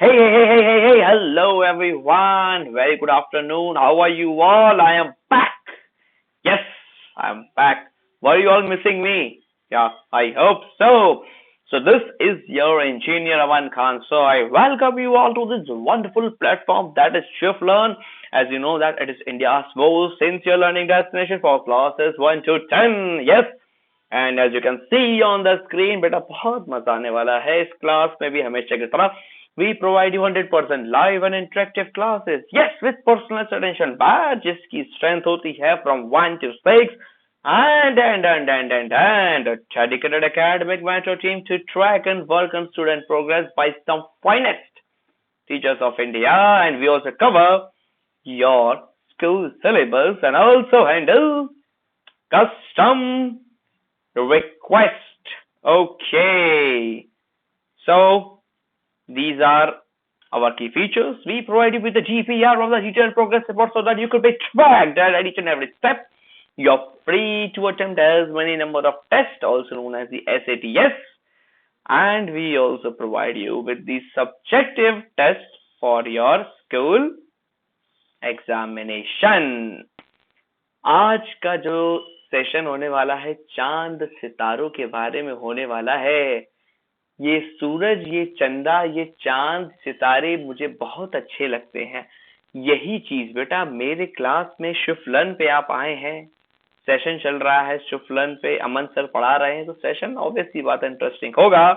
Hello everyone. Very good afternoon. How are you all? I am back. Yes, I am back. Were you all missing me? Yeah, I hope so. So this is your engineer Aman Khan. So I welcome you all to this wonderful platform that is Shift Learn. As you know that it is India's most sincere learning destination for classes 1 to 10. Yes, and as you can see on the screen बेटा बहुत मजा आने वाला है इस class में भी हमेशा की तरह we provide you 100% live and interactive classes yes with personalised attention batch जिसकी स्ट्रेंथ होती है from 1 to 6 and a dedicated academic mentor team to track and work on student progress by some finest teachers of India, and we also cover your school syllabus and also handle custom request. Okay. So these are our key features. We provide you with the GPR of the detailed progress report so that you could be tracked at each and every step. You're free to attempt as many number of tests, also known as the SATs. And we also provide you with the subjective test for your school examination. आज का जो session होने वाला है चांद सितारों के बारे में होने वाला है। ये सूरज, ये चंदा, ये चांद सितारे मुझे बहुत अच्छे लगते हैं। यही चीज बेटा मेरे क्लास में शिफ्ट लर्न पे आप आए हैं, सेशन चल रहा है शिफ्ट लर्न पे, अमन सर पढ़ा रहे हैं तो सेशन ऑब्वियसली बात इंटरेस्टिंग होगा।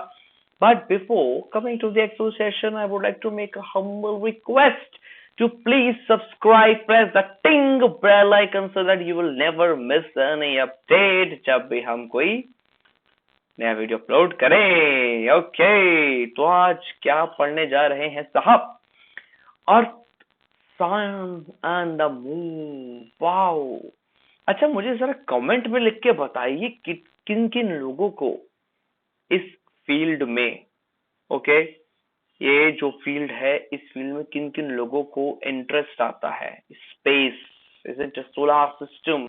But before coming to the actual session I would like to make a humble request to please subscribe, press the ting bell icon so that you will never miss any update जब भी हम कोई नया video upload करें। Okay, तो आज क्या पढ़ने जा रहे हैं साहब? अर्थ, सन एंड द मून। वाओ, अच्छा मुझे जरा कमेंट में लिख के बताइए कि किन किन लोगों को इस फील्ड में ओके ये जो फील्ड है इस फील्ड में किन किन लोगों को इंटरेस्ट आता है। स्पेस, सोलर सिस्टम,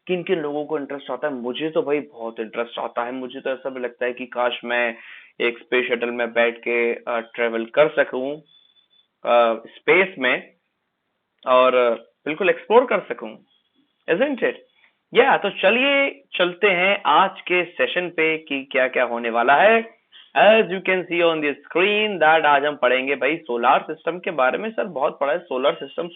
किन किन लोगों को इंटरेस्ट आता है? मुझे तो भाई बहुत इंटरेस्ट आता है। मुझे तो ऐसा भी लगता है कि काश मैं एक स्पेस शटल में बैठ के ट्रेवल कर सकूं स्पेस में और बिल्कुल एक्सप्लोर कर सकूं, isn't it? तो चलिए चलते हैं आज के सेशन पे कि क्या क्या होने वाला है। As you can see on the screen that आज हम पढ़ेंगे भाई सोलर सिस्टम के बारे में। सर बहुत पढ़ा है सोलर सिस्टम,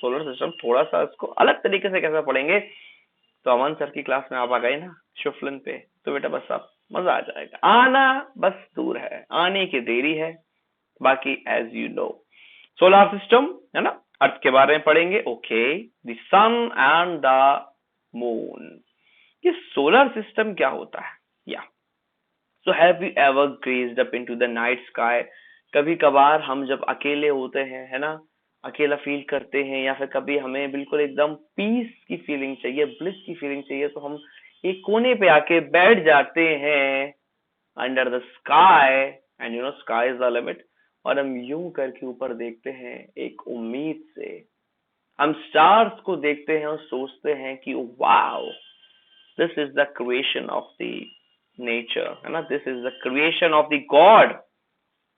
थोड़ा सा इसको अलग तरीके से कैसे पढ़ेंगे। तो अमन सर की क्लास में आप आ गए ना शिफ्ट पे, तो बेटा बस आप मजा आ जाएगा। आना बस दूर है, आने की देरी है। बाकी as you know solar system है ना, अर्थ के बारे में पढ़ेंगे। Okay, the sun and the moon. ये सोलर सिस्टम क्या होता है? So have you ever gazed up into the night sky? कभी कभार हम जब अकेले होते हैं है ना, अकेला फील करते हैं या फिर कभी हमें बिल्कुल एकदम पीस की फीलिंग चाहिए, ब्लिस की फीलिंग चाहिए, तो हम एक कोने पे आके बैठ जाते हैं under the sky and you know sky is the limit. और हम यूं करके ऊपर देखते हैं एक उम्मीद से। हम स्टार्स को देखते हैं और सोचते हैं कि wow, this is the creation of the nature है ना, this is the creation of the God.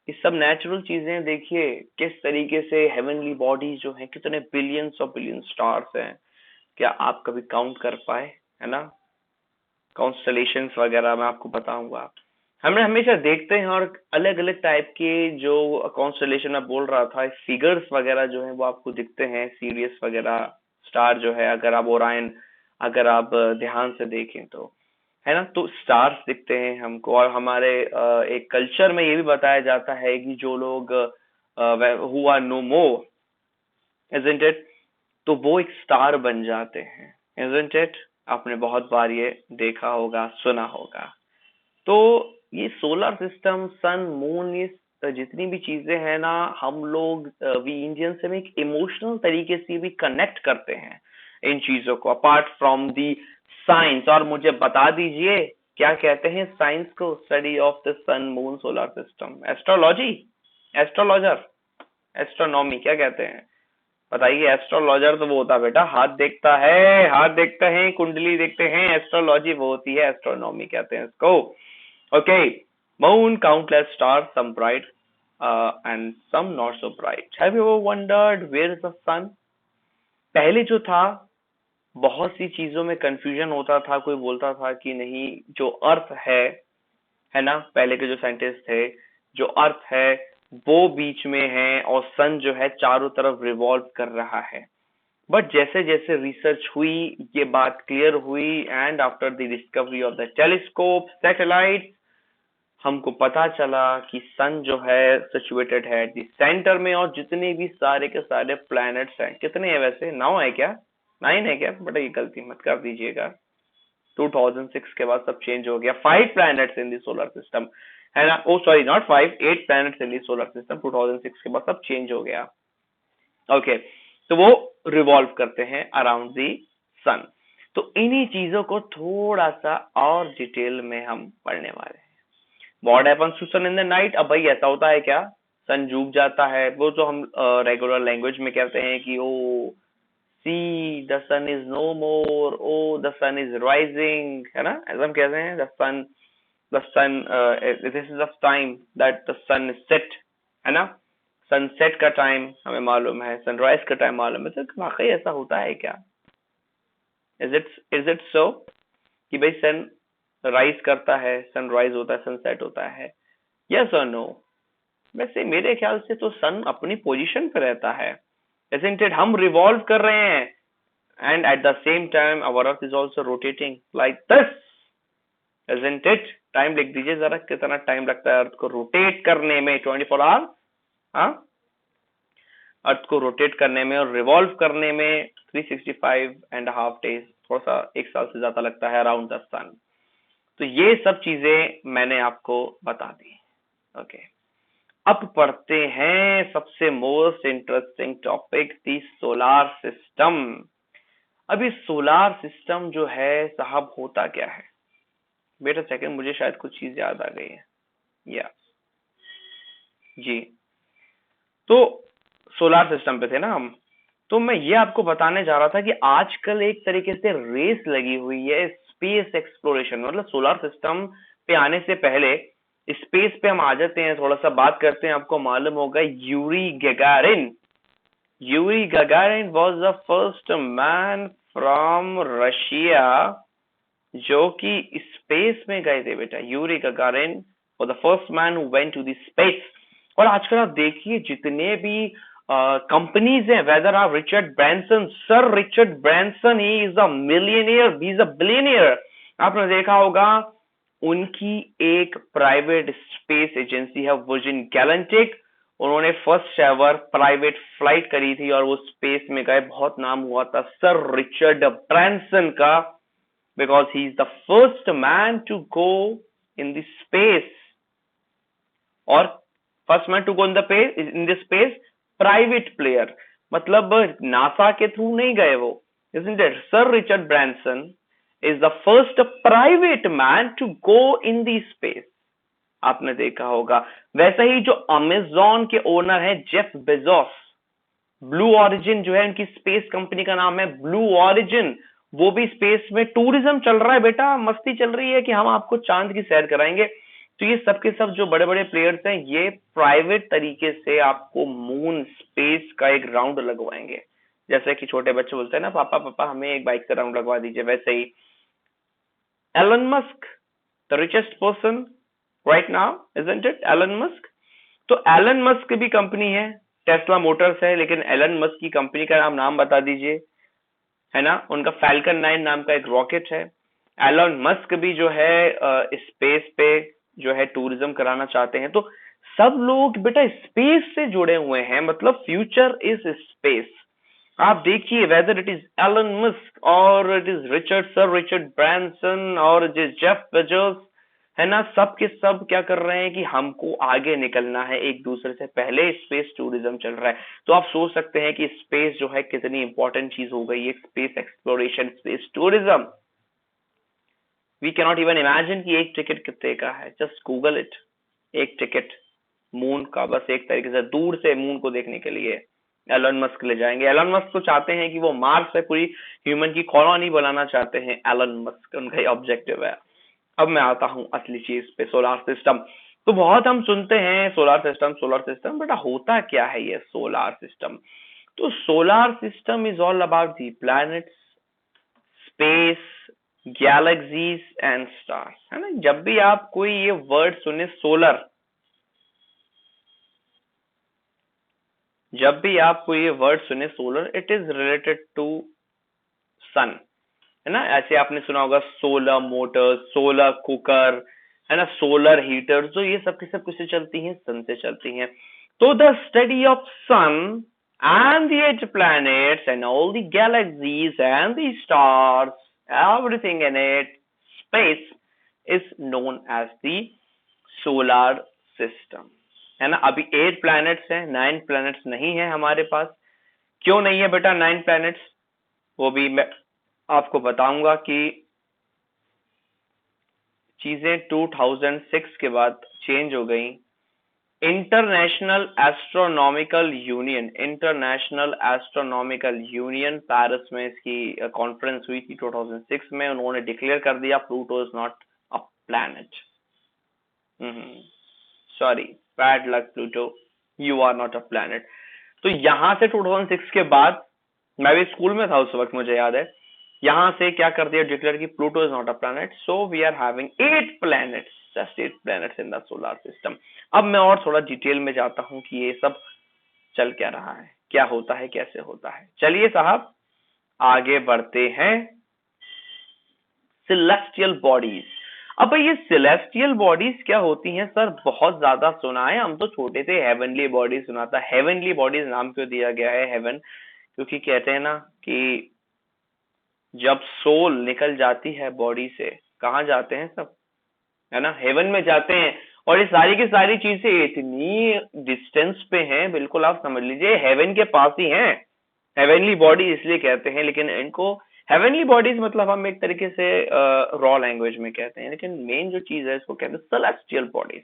ये सब नेचुरल चीजें देखिए किस तरीके से हेवनली बॉडीज जो है, कितने बिलियंस ऑफ बिलियन स्टार्स हैं। क्या आप कभी काउंट कर पाए है ना? कॉन्स्टलेशंस वगैरह मैं आपको बताऊंगा। हमने हमेशा देखते हैं और अलग अलग टाइप के जो कॉन्स्टलेशन मैं बोल रहा था, फिगर्स वगैरह जो है वो आपको दिखते हैं, सीरियस वगैरह स्टार जो है, अगर आप ओरायन अगर आप ध्यान से देखें तो है ना, तो स्टार्स दिखते हैं हमको। और हमारे एक कल्चर में ये भी बताया जाता है कि जो लोग who are no more isn't it, तो वो एक स्टार बन जाते हैं, इजंट इट? आपने बहुत बार ये देखा होगा, सुना होगा। तो ये सोलर सिस्टम, सन, मून, ये जितनी भी चीजें हैं ना, हम लोग वी इंडियंस से एक इमोशनल तरीके से भी कनेक्ट करते हैं इन चीजों को, अपार्ट फ्रॉम दी साइंस। और मुझे बता दीजिए क्या कहते हैं साइंस को, study of the sun, moon, solar system? Astrology, astrologer, astronomy, क्या कहते हैं बताइए? एस्ट्रोलॉजर तो वो होता है बेटा हाथ देखता है, हाथ देखते हैं, कुंडली देखते हैं। एस्ट्रोलॉजी वो होती है, एस्ट्रोनॉमी कहते हैं इसको। Okay, moon, countless star, some bright and some not so bright. Have you ever wondered where is the sun? पहले जो था बहुत सी चीजों में कंफ्यूजन होता था, कोई बोलता था कि नहीं जो अर्थ है ना, पहले के जो साइंटिस्ट थे, जो अर्थ है वो बीच में है और सन जो है चारों तरफ रिवॉल्व कर रहा है। बट जैसे जैसे रिसर्च हुई ये बात क्लियर हुई, and after the discovery of the telescope satellite हमको पता चला कि सन जो है सिचुएटेड है द सेंटर में, और जितने भी सारे के सारे प्लैनेट्स हैं, कितने हैं वैसे, 9 है क्या, 9 है क्या, बट ये गलती मत कर दीजिएगा, 2006 के बाद सब चेंज हो गया। 5 planets in the solar system है ना, oh sorry not 5, 8 planets in the solar system, 2006 के बाद सब चेंज हो गया। ओके, तो वो रिवॉल्व करते हैं अराउंड दी सन। तो इन्हीं चीजों को थोड़ा सा और डिटेल में हम पढ़ने वाले हैं। What happens to sun in the night? अब भाई ऐसा होता है क्या, सन डूब जाता है, वो तो हम रेगुलर लैंग्वेज में कहते हैं कि oh see the sun is no more, oh the sun is rising, है ना, ऐसा हम कहते हैं the sun this is the time that the sun is set, है ना, सनसेट का टाइम हमें मालूम है, सनराइज का टाइम मालूम है। तो वाकई ऐसा होता है क्या? इज इट सो कि भाई सन राइज करता है, सनराइज होता है, सनसेट होता है, यस और नो? वैसे मेरे ख्याल से तो सन अपनी पोजीशन पे रहता है, isn't it? हम रिवॉल्व कर रहे हैं and at the same time our earth is also rotating like this, isn't it? Time लिख दीजिए जरा, कितना टाइम लगता है अर्थ को रोटेट करने में, 24 आवर, हाँ, अर्थ को रोटेट करने में और रिवॉल्व करने में 365.5 डेज, थोड़ा सा 1 साल से ज्यादा लगता है अराउंड द सन। तो ये सब चीजें मैंने आपको बता दी। ओके, अब पढ़ते हैं सबसे मोस्ट इंटरेस्टिंग टॉपिक, दी सोलार सिस्टम। अभी सोलार सिस्टम जो है साहब होता क्या है? वेट अ सेकंड, मुझे शायद कुछ चीज याद आ गई है, या जी, तो सोलार सिस्टम पे थे ना हम, तो मैं ये आपको बताने जा रहा था कि आजकल एक तरीके से रेस लगी हुई है स्पेस एक्सप्लोरेशन, मतलब सोलार सिस्टम पे आने से पहले स्पेस पे हम आ जाते हैं, थोड़ा सा बात करते हैं। आपको मालूम होगा Yuri Gagarin was the first man from Russia जो कि स्पेस में गए थे बेटा। Yuri Gagarin was the first man who went to the space. और आजकल आप देखिए जितने भी कंपनीज हैं, whether are Richard Branson, sir Richard Branson, he is a millionaire, he is a billionaire. आपने देखा होगा उनकी एक प्राइवेट स्पेस एजेंसी है वर्जिन गैलेक्टिक, उन्होंने फर्स्ट एवर प्राइवेट फ्लाइट करी थी और वो स्पेस में गए, बहुत नाम हुआ था सर रिचर्ड ब्रांसन का, because he is the first man to go in the space, और first man to go in the space, private player, मतलब नासा के थ्रू नहीं गए वो, isn't it? Sir Richard Branson is the first private man to go in the space, आपने देखा होगा। वैसे ही जो अमेजॉन के ओनर है जेफ बेजोस, ब्लू ऑरिजिन जो है उनकी स्पेस कंपनी का नाम है ब्लू ऑरिजिन, वो भी स्पेस में टूरिज्म चल रहा है बेटा, मस्ती चल रही है कि हम आपको चांद की सैर कराएंगे। तो ये सब के सब जो बड़े बड़े प्लेयर्स हैं ये प्राइवेट तरीके से आपको मून स्पेस का एक राउंड लगवाएंगे, जैसे कि छोटे बच्चे बोलते हैं ना पापा पापा हमें एक बाइक से राउंड लगवा दीजिए, वैसे ही Elon Musk, the richest person right now, isn't it? Elon Musk, तो एलन मस्क की भी कंपनी है, टेस्ला मोटर्स है, लेकिन एलन मस्क की कंपनी का नाम बता दीजिए, है ना, उनका फैल्कन 9 नाम का एक रॉकेट है। एलन मस्क भी जो है स्पेस पे जो है टूरिज्म कराना चाहते हैं। तो सब लोग बेटा स्पेस से जुड़े हुए हैं, मतलब फ्यूचर इज स्पेस। आप देखिए whether it is Elon Musk और it is sir Richard Branson और जेफ बेजोस, है ना, सब के सब क्या कर रहे हैं कि हमको आगे निकलना है एक दूसरे से पहले, स्पेस टूरिज्म चल रहा है। तो आप सोच सकते हैं कि स्पेस जो है कितनी इंपॉर्टेंट चीज हो गई है, space exploration, space tourism. We can not even imagine कि एक टिकट कितने का है, जस्ट गूगल इट, एक टिकट मून का, बस एक तरीके से दूर से मून को देखने के लिए एलन मस्क ले जाएंगे। एलन मस्क तो चाहते हैं कि वो मार्स पे पूरी ह्यूमन की कॉलोनी बनाना चाहते हैं, एलन मस्क उनका ऑब्जेक्टिव है। अब मैं आता हूं असली चीज पे, सोलार सिस्टम। तो बहुत हम सुनते हैं सोलर सिस्टम, बेटा होता क्या है ये सोलर सिस्टम? तो solar system is all about the planets, space, galaxies and stars, है ना। जब भी आप कोई ये वर्ड सुने सोलर, जब भी आप कोई ये वर्ड सुने solar, it is related to sun, है ना। ऐसे आपने सुना होगा सोलर मोटर, सोलर कुकर, है ना, सोलर हीटर, तो ये सब की सब किससे चलती हैं? सन से चलती हैं। तो the study of sun and the eight planets and all the galaxies and the stars, everything in it, space, is known as the solar system, है ना। अभी 8 planets हैं, 9 planets नहीं है हमारे पास। क्यों नहीं है बेटा 9 planets? वो भी मैं आपको बताऊंगा कि चीजें 2006 के बाद चेंज हो गई। इंटरनेशनल एस्ट्रोनॉमिकल यूनियन पेरिस में इसकी कॉन्फ्रेंस हुई थी 2006 में। उन्होंने डिक्लेयर कर दिया Pluto is not a planet. Sorry, bad luck Pluto, you are not a planet. तो यहां से 2006 के बाद, मैं भी स्कूल में था उस वक्त, मुझे याद है, यहां से क्या कर दिया, डिक्लेयर की Pluto is not a planet. So we are having 8 planets, just 8 planets in the solar system. अब मैं और थोड़ा डिटेल में जाता हूं कि ये सब चल क्या रहा है, क्या होता है, कैसे होता है। चलिए साहब आगे बढ़ते हैं। Celestial bodies. अब ये सिलेस्टियल बॉडीज क्या होती हैं सर? बहुत ज्यादा सुना है, हम तो छोटे थे हेवनली बॉडीज सुना था। हेवनली बॉडीज नाम क्यों दिया गया है हेवन? क्योंकि कहते हैं ना कि जब सोल निकल जाती है बॉडी से, कहाँ जाते हैं सब, है ना, हेवन में जाते हैं। और ये सारी की सारी चीजें इतनी डिस्टेंस पे हैं, बिल्कुल आप समझ लीजिए हेवन के पास ही हैं। हेवनली बॉडी इसलिए कहते हैं, लेकिन इनको हेवनली बॉडीज मतलब हम एक तरीके से रॉ लैंग्वेज में कहते हैं, लेकिन मेन जो चीज है इसको कहते हैं celestial bodies.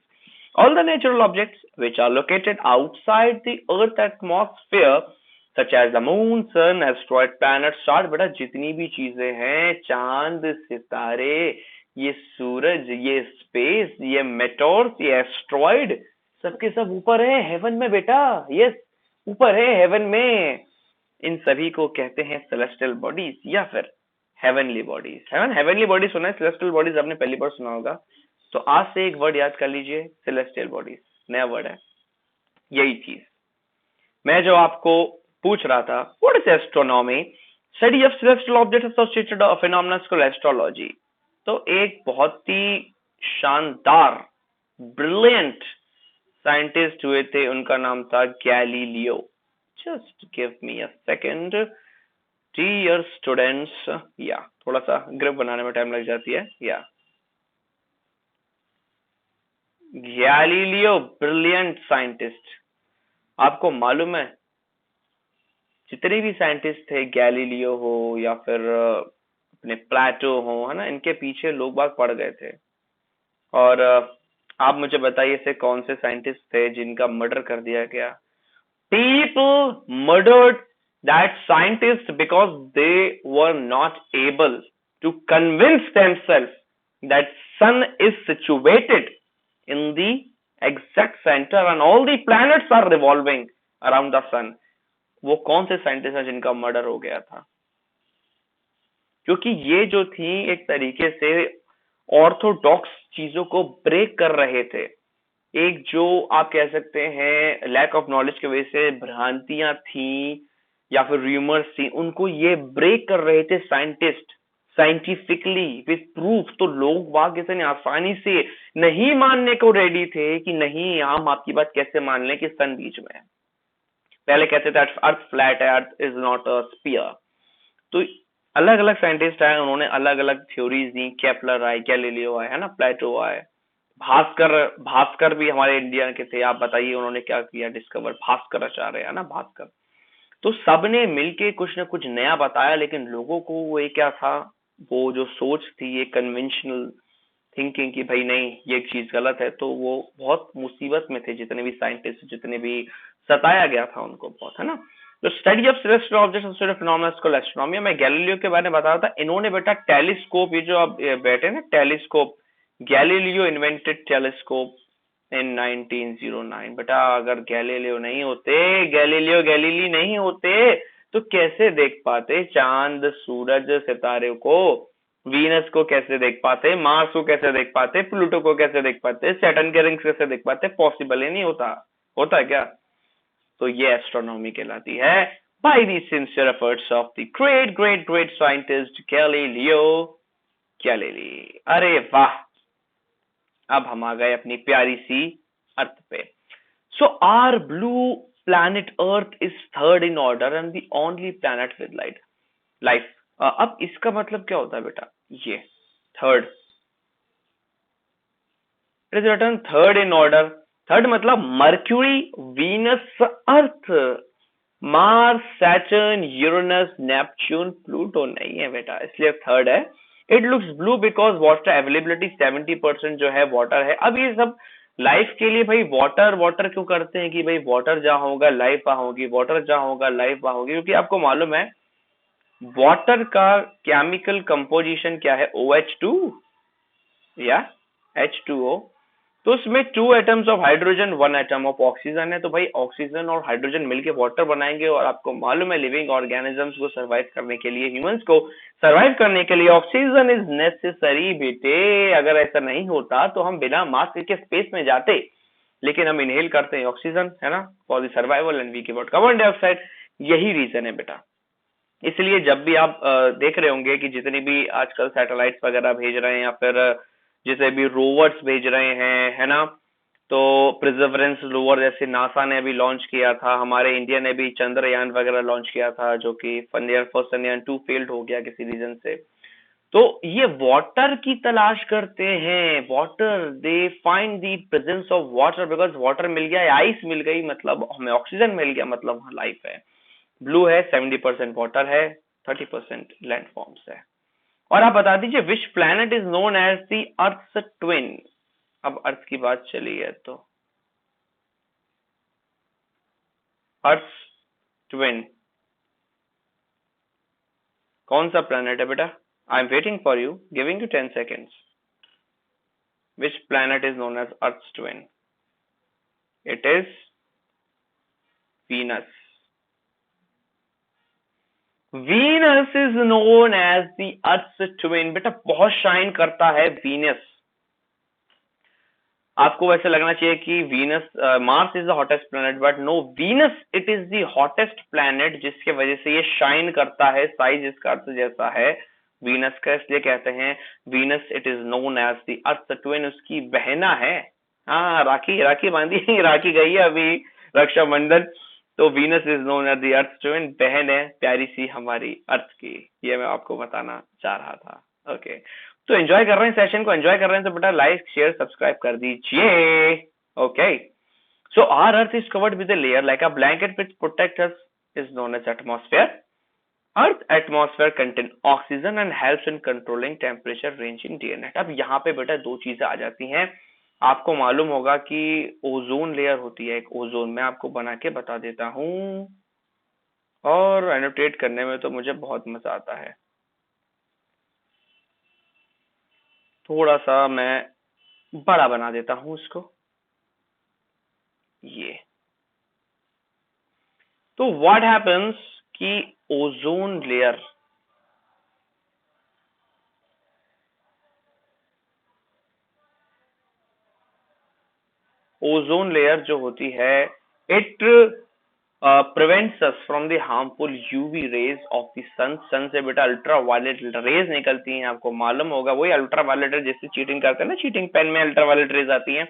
All the natural objects which are located outside the earth atmosphere such as the moon, sun, asteroid, planet, star, बेटा जितनी भी चीजें हैं, चांद, सितारे, ये सूरज, ये स्पेस, ये मेटोर्स, ये एस्ट्रॉइड, सबके सब ऊपर है हेवन में बेटा। यस, ऊपर है हेवन में। इन सभी को कहते हैं सेलेस्टियल बॉडीज या फिर हेवनली बॉडीज। हेवनली बॉडीज सुना है, सेलेस्टियल बॉडीज आपने पहली बार सुना होगा। तो आज से एक वर्ड याद कर लीजिए, सेलेस्टियल बॉडीज, नया वर्ड है। यही चीज मैं जो आपको पूछ रहा था, what is astronomy? Study of celestial object associated phenomena called astrology. तो एक बहुत ही शानदार, ब्रिलियंट साइंटिस्ट हुए थे, उनका नाम था Galileo. Just give me a second dear students, या थोड़ा सा ग्रिप बनाने में टाइम लग जाती है। या गैलीलियो ब्रिलियंट साइंटिस्ट। आपको मालूम है जितने भी साइंटिस्ट थे, गैलीलियो हो या फिर अपने प्लेटो हो, है ना, इनके पीछे लोग बाग पड़ गए थे। और आप मुझे बताइए ऐसे कौन से साइंटिस्ट थे जिनका मर्डर कर दिया गया? People murdered that scientist because they were not able to convince themselves that sun is situated in the exact center and all the planets are revolving around the sun. वो कौन से scientist है जिनका murder हो गया था? क्योंकि ये जो थी एक तरीके से ऑर्थोडॉक्स चीजों को ब्रेक कर रहे थे। एक जो आप कह सकते हैं लैक ऑफ नॉलेज की वजह से भ्रांतियां थी या फिर रूमर्स थी, उनको ये ब्रेक कर रहे थे साइंटिस्ट साइंटिफिकली विद प्रूफ। तो लोग वाग इतने आसानी से नहीं मानने को रेडी थे कि नहीं, हम आपकी बात कैसे मान लें कि सन बीच में है। पहले कहते थे अर्थ फ्लैट है, earth is not a sphere. तो अलग अलग साइंटिस्ट आए, उन्होंने अलग अलग थ्योरीज दी। केपलर आए, गैलीलियो आए, है ना, प्लेटो आए, भास्कर भास्कर भी हमारे इंडिया के थे। आप बताइए उन्होंने क्या किया डिस्कवर? भास्कराचार्य, है ना, भास्कर। तो सबने मिलके कुछ ना कुछ नया बताया, लेकिन लोगों को वो ये क्या था, वो जो सोच थी, ये कन्वेंशनल थिंकिंग की भाई नहीं ये चीज गलत है। तो वो बहुत मुसीबत में थे, जितने भी साइंटिस्ट, जितने भी सताया गया था उनको बहुत, है ना। तो study of celestial objects and phenomena called astronomy. मैं गैलीलियो के बारे में बता रहा था। इन्होंने बेटा टेलीस्कोप, ये जो आप बैठे ना टेलीस्कोप, गैलीलियो इन्वेंटेड टेलीस्कोप इन 1909। बेटा अगर गैलीलियो गैलीली नहीं होते तो कैसे देख पाते चांद, सूरज, सितारे को? वीनस को कैसे देख पाते? मार्स को कैसे देख पाते? प्लूटो को कैसे देख पाते? सैटर्न के रिंग्स कैसे देख पाते? पॉसिबल ही नहीं होता। होता है क्या? तो ये एस्ट्रोनॉमी कहलाती है by the sincere efforts of the great scientist Galileo Galilei। अरे वाह, अब हम आ गए अपनी प्यारी सी अर्थ पे। So our blue planet Earth is third in order and the only planet with life। अब इसका मतलब क्या होता है बेटा? ये third, it is written third in order. Third मतलब Mercury, Venus, Earth, Mars, Saturn, Uranus, Neptune, Pluto नहीं है बेटा, इसलिए थर्ड है। It looks blue because water availability 70% जो है वाटर है। अब ये सब लाइफ के लिए भाई वाटर वाटर क्यों करते हैं कि भाई वाटर जहां होगा लाइफ वहां होगी, वाटर जहां होगा लाइफ वहां होगी, क्योंकि आपको मालूम है वाटर का केमिकल कंपोजिशन क्या है? OH2 या H2O। तो उसमें 2 atoms of hydrogen, 1 atom of oxygen है। तो भाई ऑक्सीजन और हाइड्रोजन मिलके वाटर बनाएंगे, और आपको मालूम है लिविंग ऑर्गेनिजम्स को सर्वाइव करने के लिए, ह्यूमंस को सर्वाइव करने के लिए ऑक्सीजन इज नेसेसरी बेटे। अगर ऐसा नहीं होता तो हम बिना मास्क के स्पेस में जाते, लेकिन हम इनहेल करते हैं ऑक्सीजन, है ना, for the survival, and we give out carbon dioxide. यही रीजन है बेटा। इसलिए जब भी आप देख रहे होंगे कि जितनी भी आजकल सैटेलाइट्स वगैरह भेज रहे हैं या फिर जिसे भी रोवर्स भेज रहे हैं, है ना, तो प्रिजर्वेंस रोवर जैसे नासा ने अभी लॉन्च किया था, हमारे इंडिया ने भी चंद्रयान वगैरह लॉन्च किया था, जो कि फर्स्ट चंद्रयान 2 फेल्ड हो गया किसी रीजन से। तो ये वाटर की तलाश करते हैं, water, they find the presence of water because water मिल गया, आइस मिल गई मतलब हमें ऑक्सीजन मिल गया, मतलब वहां लाइफ है। ब्लू है 70% वाटर है, 30% लैंड फॉर्म्स है। और आप बता दीजिए which planet is known as the earth twin. अब अर्थ की बात चली है तो अर्थ ट्विन कौन सा प्लैनेट है बेटा? I am waiting for you, giving you 10 seconds। Which planet is known as earth twin? It is Venus. Venus is known as the earth twin. बेटा बहुत शाइन करता है वीनस। आपको वैसे लगना चाहिए कि Venus, Mars is the hottest planet, but no, Venus it is the hottest planet, जिसके वजह से ये शाइन करता है। साइज इसका अर्थ जैसा है वीनस का, इसलिए कहते हैं Venus it is known as the earth twin. उसकी बहना है, हाँ, राखी राखी बांधी राखी गई है अभी रक्षाबंधन। तो Venus is known as the earth twin, बहन है प्यारी सी हमारी अर्थ की। ये मैं आपको बताना चाह रहा था। ओके, तो एंजॉय कर रहे हैं सेशन को, एंजॉय कर रहे हैं तो बेटा लाइक शेयर सब्सक्राइब कर दीजिए। Okay, so our earth is covered with a layer like a blanket which protects us is known as atmosphere. Earth atmosphere contain oxygen and helps in controlling temperature range in day and night. अब यहाँ पे बेटा दो चीजें आ जाती हैं। आपको मालूम होगा कि ओजोन लेयर होती है एक, ओजोन, मैं आपको बना के बता देता हूं, और एनोटेट करने में तो मुझे बहुत मजा आता है। थोड़ा सा मैं बड़ा बना देता हूं उसको, ये। तो व्हाट हैपेंस कि ओजोन लेयर, ओजोन लेयर जो होती है, it prevents us from the harmful UV rays of the sun. Sun से बेटा अल्ट्रा वायलेट रेज निकलती हैं, आपको मालूम होगा, वही अल्ट्रा वायलेट रेज जिससे चीटिंग करते हैं ना, चीटिंग पेन में अल्ट्रा वायलेट रेज आती हैं,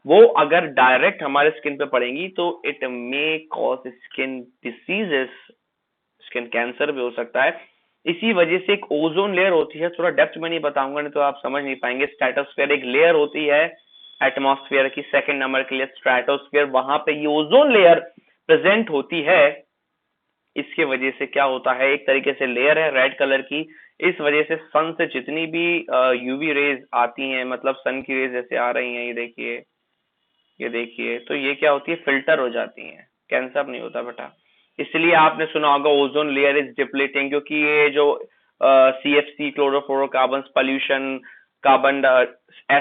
वो अगर डायरेक्ट हमारे स्किन पे पड़ेंगी तो it may cause skin diseases, skin cancer भी हो सकता है। इसी वजह से एक ओजोन लेयर होती है, थोड़ा डेप्थ में नहीं बताऊंगा नहीं तो आप समझ नहीं पाएंगे। स्ट्रेटोस्फेयर एक लेयर होती है एटमॉस्फेयर की, सेकंड नंबर के लिए स्ट्रेटोस्फेयर, वहां पे ये ओजोन लेयर प्रेजेंट होती है। इसके वजह से क्या होता है, एक तरीके से लेयर है रेड कलर की, इस वजह से सन से जितनी भी यूवी रेज आती हैं, मतलब सन की रेज जैसे आ रही हैं, ये देखिए, तो ये क्या होती है, फिल्टर हो जाती हैं, कैंसर नहीं होता बेटा। इसलिए आपने सुना होगा ओजोन लेयर इज डिप्लीटिंग, क्योंकि ये जो CFC chlorofluorocarbon pollution, carbon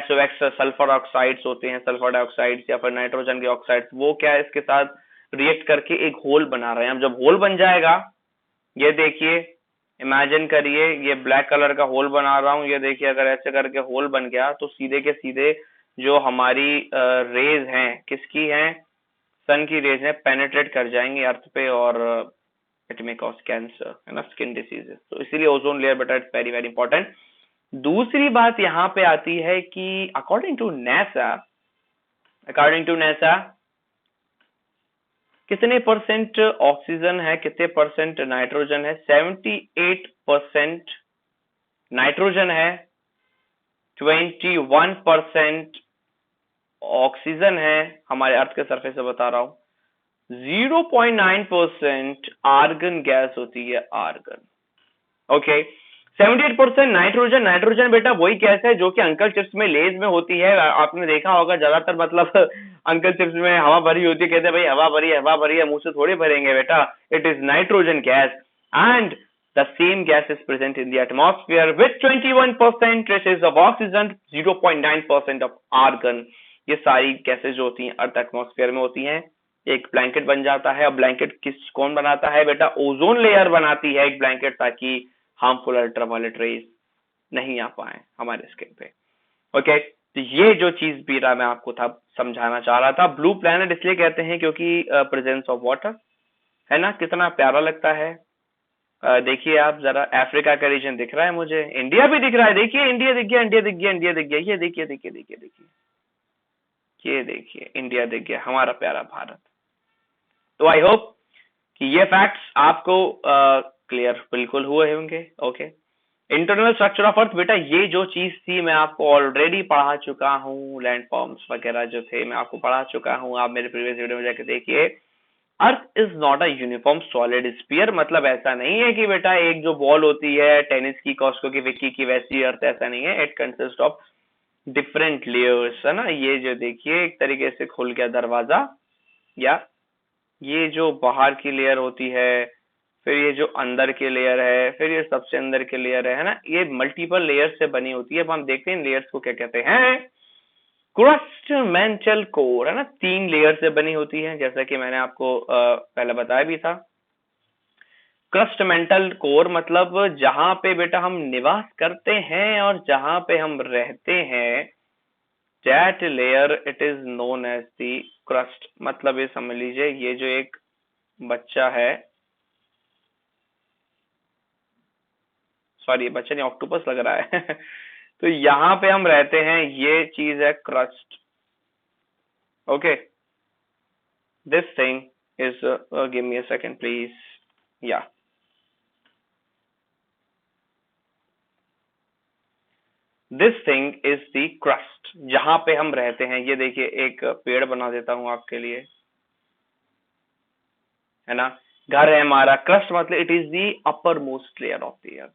SOX sulphur oxides होते हैं, सल्फर डाइऑक्साइड्स या फिर नाइट्रोजन के ऑक्साइड्स, वो क्या है इसके साथ रिएक्ट करके एक होल बना रहे हैं। अब जब होल बन जाएगा, ये देखिए, इमेजिन करिए ये ब्लैक कलर का होल बना रहा हूं, ये देखिए अगर ऐसे करके होल बन गया तो सीधे के सीधे जो हमारी रेज हैं, किसकी हैं, सन की रेज हैं, पेनिट्रेट कर जाएंगे अर्थ पे और इट मे कॉज कैंसर, है ना, स्किन डिसीजेस। तो इसीलिए ओजोन लेयर बेटा इट्स वेरी वेरी इंपॉर्टेंट। दूसरी बात यहाँ पे आती है कि अकॉर्डिंग टू नेसा कितने परसेंट ऑक्सीजन है, कितने परसेंट नाइट्रोजन है? 78% नाइट्रोजन है, 21% ऑक्सीजन है, हमारे अर्थ के सरफेस से बता रहा हूं। 0.9% आर्गन गैस होती है, आर्गन। Okay, 78% nitrogen. नाइट्रोजन बेटा वही गैस है जो कि अंकल चिप्स में, लेज में होती है। आपने देखा होगा ज्यादातर, मतलब अंकल चिप्स में हवा भरी होती है, कहते हैं भाई हवा भरी है, मुंह से थोड़ी भरेंगे बेटा। It is nitrogen gas and the same gas is present in the atmosphere with 21% traces of oxygen, 0.9% of argon। ये सारी गैसेज जो होती हैं अर्थ एटमॉस्फेयर में होती हैं, एक ब्लैंकेट बन जाता है। और ब्लैंकेट कौन बनाता है बेटा? ओजोन लेयर बनाती है एक ब्लैंकेट, ताकि हार्मफुल अल्ट्रावायलेट रेज नहीं आ पाए हमारे स्किन पे। ओके, तो ये जो चीज बीरा मैं आपको था समझाना चाह रहा था। ब्लू प्लैनेट इसलिए कहते हैं क्योंकि प्रेजेंस ऑफ वाटर, है ना, कितना प्यारा लगता है। देखिए आप जरा, अफ्रीका का रीजन दिख रहा है मुझे, इंडिया भी दिख रहा है, देखिए इंडिया दिख गया, इंडिया दिख गया, इंडिया दिख गया, ये देखिए देखिए देखिए देखिए, ये देखिए इंडिया दिख गया, हमारा प्यारा भारत। तो आई होप कि ये फैक्ट्स आपको क्लियर बिल्कुल हुए होंगे। Okay, internal structure of earth बेटा, ये जो चीज थी मैं आपको ऑलरेडी पढ़ा चुका हूँ, लैंडफॉर्म्स वगैरह जो थे मैं आपको पढ़ा चुका हूँ, आप मेरे प्रीवियस वीडियो में जाके देखिए। Earth is not a uniform solid sphere, मतलब ऐसा नहीं है कि बेटा एक जो बॉल होती है टेनिस की, कॉस्को की, विक्की की, वैसी अर्थ, ऐसा नहीं है। It consist of different layers, है ना। ये जो देखिए एक तरीके से खुल गया दरवाजा, या ये जो बाहर की लेयर होती है, फिर ये जो अंदर की लेयर है, फिर ये सबसे अंदर की लेयर है ना, ये मल्टीपल लेयर से बनी होती है। अब हम देखते हैं इन लेयर्स को क्या कहते हैं। क्रस्ट, मेंटल, कोर, है ना, 3 लेयर से बनी होती है, जैसा कि मैंने आपको पहले बताया भी था। क्रस्ट, मेंटल, कोर मतलब जहां पे बेटा हम निवास करते हैं और जहां पे हम रहते हैं, that layer it is known as the crust. मतलब ये समझ लीजिए, ये जो एक बच्चा है, सॉरी बच्चा नहीं, ऑक्टोपस लग रहा है तो यहाँ पे हम रहते हैं, ये चीज है crust. Okay, this thing is give me a second please, yeah, this thing is the crust, जहां पे हम रहते हैं। ये देखिए एक पेड़ बना देता हूं आपके लिए, है ना, घर है हमारा। क्रस्ट मतलब it is the upper most layer of the earth,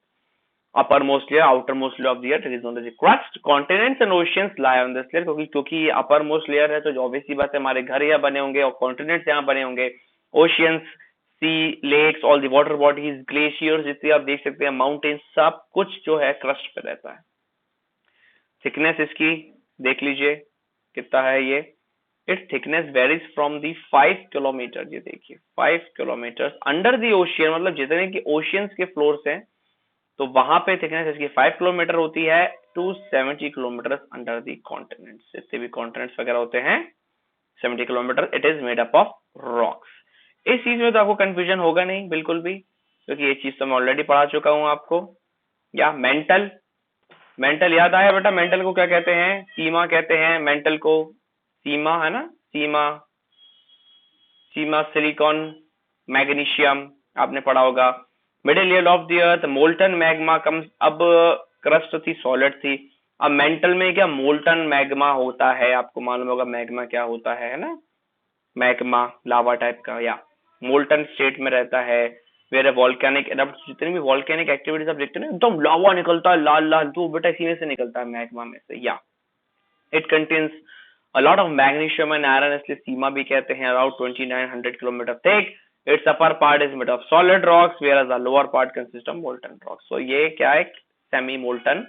upper most layer, outer most layer of the earth, it is known as the crust. Continents and oceans lie on this layer, क्योंकि upper most layer है तो जो obvious सी बात है हमारे घर यहाँ बने होंगे और कॉन्टिनेंट्स यहाँ बने होंगे, oceans, sea, lakes, all the water bodies, glaciers, जितने आप देख सकते हैं, माउंटेन्स, सब कुछ जो है क्रस्ट पे रहता है। थिकनेस इसकी देख लीजिए कितना है ये, it's thickness varies from the 5 kilometre, ये देखिए 5 किलोमीटर अंडर दी ओशियन, मतलब जितने की ओशियंस के फ्लोर्स हैं तो वहां पे थिकनेस इसकी 5 किलोमीटर होती है, to 70 kilometre under the continents, जितने भी कॉन्टिनेंट्स वगैरह होते हैं 70 kilometre. It is made up of rocks. इस चीज में तो आपको कंफ्यूजन होगा नहीं बिल्कुल भी, क्योंकि ये चीज तो मैं ऑलरेडी पढ़ा चुका हूं आपको। या मेंटल, मेंटल याद आया बेटा, मेंटल को क्या कहते हैं? सीमा कहते हैं मेंटल को, सीमा, है ना, सीमा, सीमा, सिलिकॉन, मैग्नीशियम, आपने पढ़ा होगा। Middle layer of the earth, molten magma comes. अब क्रस्ट थी, सॉलिड थी, अब मेंटल में क्या मोल्टन मैग्मा होता है, आपको मालूम होगा मैग्मा क्या होता है ना, मैग्मा लावा टाइप का या मोल्टन स्टेट में रहता है। वेर वॉल्केनिक एरप्ट, जितनी भी वॉल्केनिक एक्टिविटीज आप देखते हैं ना, एकदम लावा निकलता है, लाल लाल, तो बेटा इसी में से निकलता है, मैग्मा में से। या it contains a lot of magnesium and iron, इसलिए सीमा भी कहते हैं। around 2900 kilometre thick, its upper part is made of solid rocks whereas the lower part consists of molten rocks। so ये क्या है? सेमी मोल्टन